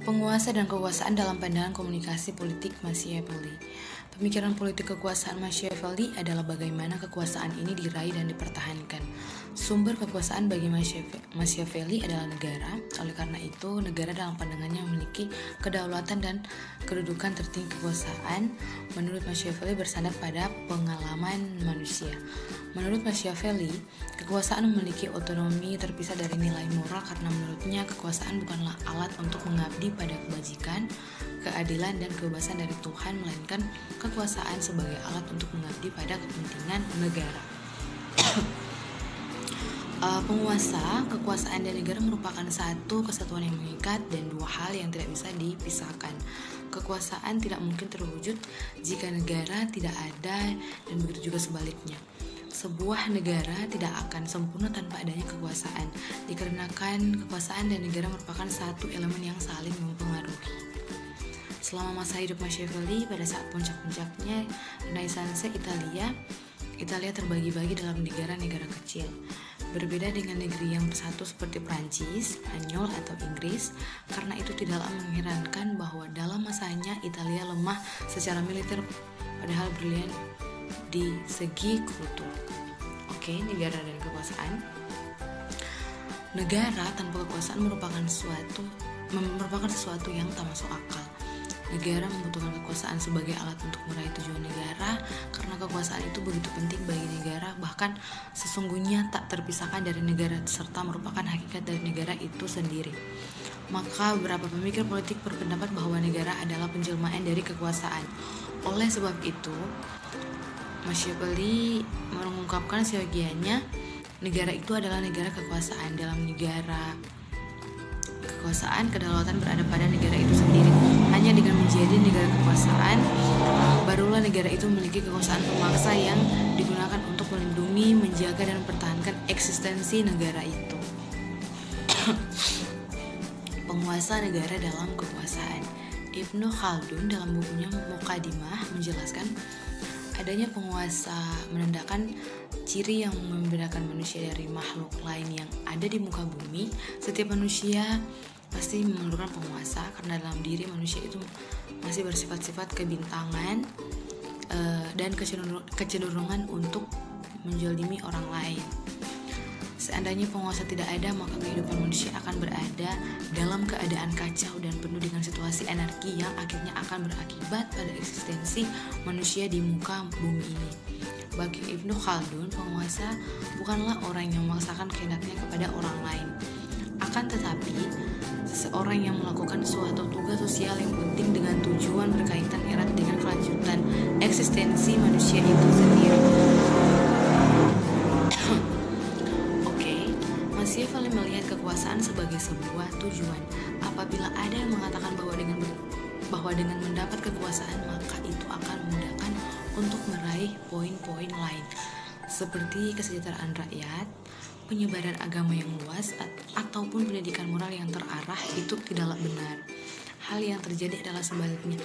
Penguasa dan kekuasaan dalam pandangan komunikasi politik Machiavelli. Pemikiran politik kekuasaan Machiavelli adalah bagaimana kekuasaan ini diraih dan dipertahankan. Sumber kekuasaan bagi Machiavelli adalah negara. Oleh karena itu, negara dalam pandangannya memiliki kedaulatan dan kedudukan tertinggi kekuasaan. Menurut Machiavelli bersandar pada pengalaman manusia. Menurut Machiavelli, kekuasaan memiliki otonomi terpisah dari nilai moral karena menurutnya kekuasaan bukanlah alat untuk mengabdi pada kebajikan, keadilan, dan kebebasan dari Tuhan, melainkan kekuasaan sebagai alat untuk mengabdi pada kepentingan negara. Penguasa, kekuasaan, dan negara merupakan satu kesatuan yang mengikat dan dua hal yang tidak bisa dipisahkan. Kekuasaan tidak mungkin terwujud jika negara tidak ada, dan begitu juga sebaliknya. Sebuah negara tidak akan sempurna tanpa adanya kekuasaan, dikarenakan kekuasaan dan negara merupakan satu elemen yang saling mempengaruhi. Selama masa hidup Machiavelli, pada saat puncak-puncaknya Renaissance Italia terbagi-bagi dalam negara-negara kecil. Berbeda dengan negeri yang bersatu seperti Prancis, Spanyol, atau Inggris, karena itu tidaklah mengherankan bahwa dalam masanya Italia lemah secara militer padahal brilian di segi kultur. Oke, negara dan kekuasaan. Negara tanpa kekuasaan merupakan sesuatu yang tak masuk akal. Negara membutuhkan kekuasaan sebagai alat untuk meraih tujuan negara, karena kekuasaan itu begitu penting bagi negara, bahkan sesungguhnya tak terpisahkan dari negara serta merupakan hakikat dari negara itu sendiri. Maka beberapa pemikir politik berpendapat bahwa negara adalah penjelmaan dari kekuasaan. Oleh sebab itu, Machiavelli mengungkapkan sebagiannya negara itu adalah negara kekuasaan. Dalam negara kekuasaan, kedaulatan berada pada negara itu sendiri. Hanya dengan menjadi negara kekuasaan, barulah negara itu memiliki kekuasaan pemaksa yang digunakan untuk melindungi, menjaga, dan mempertahankan eksistensi negara itu. Penguasa negara dalam kekuasaan. Ibnu Khaldun dalam bukunya Muqaddimah menjelaskan adanya penguasa menandakan ciri yang membedakan manusia dari makhluk lain yang ada di muka bumi. Setiap manusia pasti memerlukan penguasa karena dalam diri manusia itu masih bersifat-sifat kebintangan dan kecenderungan untuk menjolimi orang lain. Seandainya penguasa tidak ada, maka kehidupan manusia akan berada dalam keadaan kacau dan penuh dengan situasi anarki yang akhirnya akan berakibat pada eksistensi manusia di muka bumi ini. Bagi Ibnu Khaldun, penguasa bukanlah orang yang memaksakan kehendaknya kepada orang lain. Akan tetapi, seseorang yang melakukan suatu tugas sosial yang penting dengan tujuan berkaitan erat dengan kelanjutan eksistensi manusia itu sendiri. Machiavelli melihat kekuasaan sebagai sebuah tujuan. Apabila ada yang mengatakan bahwa dengan mendapat kekuasaan maka itu akan memudahkan untuk meraih poin-poin lain seperti kesejahteraan rakyat, penyebaran agama yang luas, ataupun pendidikan moral yang terarah, itu tidaklah benar. Hal yang terjadi adalah sebaliknya.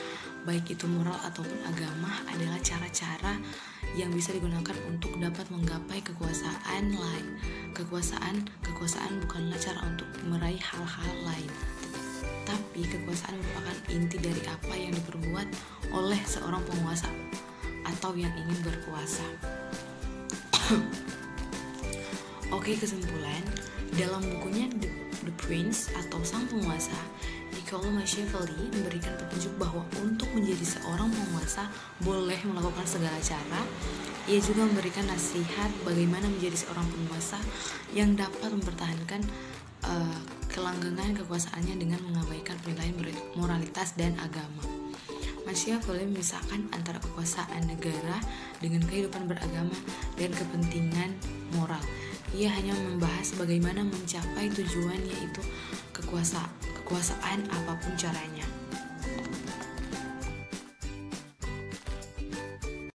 Baik itu moral ataupun agama adalah cara-cara yang bisa digunakan untuk dapat menggapai kekuasaan lain. Kekuasaan bukanlah cara untuk meraih hal-hal lain, tapi kekuasaan merupakan inti dari apa yang diperbuat oleh seorang penguasa atau yang ingin berkuasa. Oke, kesimpulan. Dalam bukunya The Prince atau Sang Penguasa, Niccolo Machiavelli memberikan petunjuk bahwa untuk menjadi seorang penguasa boleh melakukan segala cara. Ia juga memberikan nasihat bagaimana menjadi seorang penguasa yang dapat mempertahankan kelanggengan kekuasaannya dengan mengabaikan penilaian moralitas dan agama. Machiavelli memisahkan antara kekuasaan negara dengan kehidupan beragama dan kepentingan moral. Ia hanya membahas bagaimana mencapai tujuan, yaitu kekuasaan apapun caranya.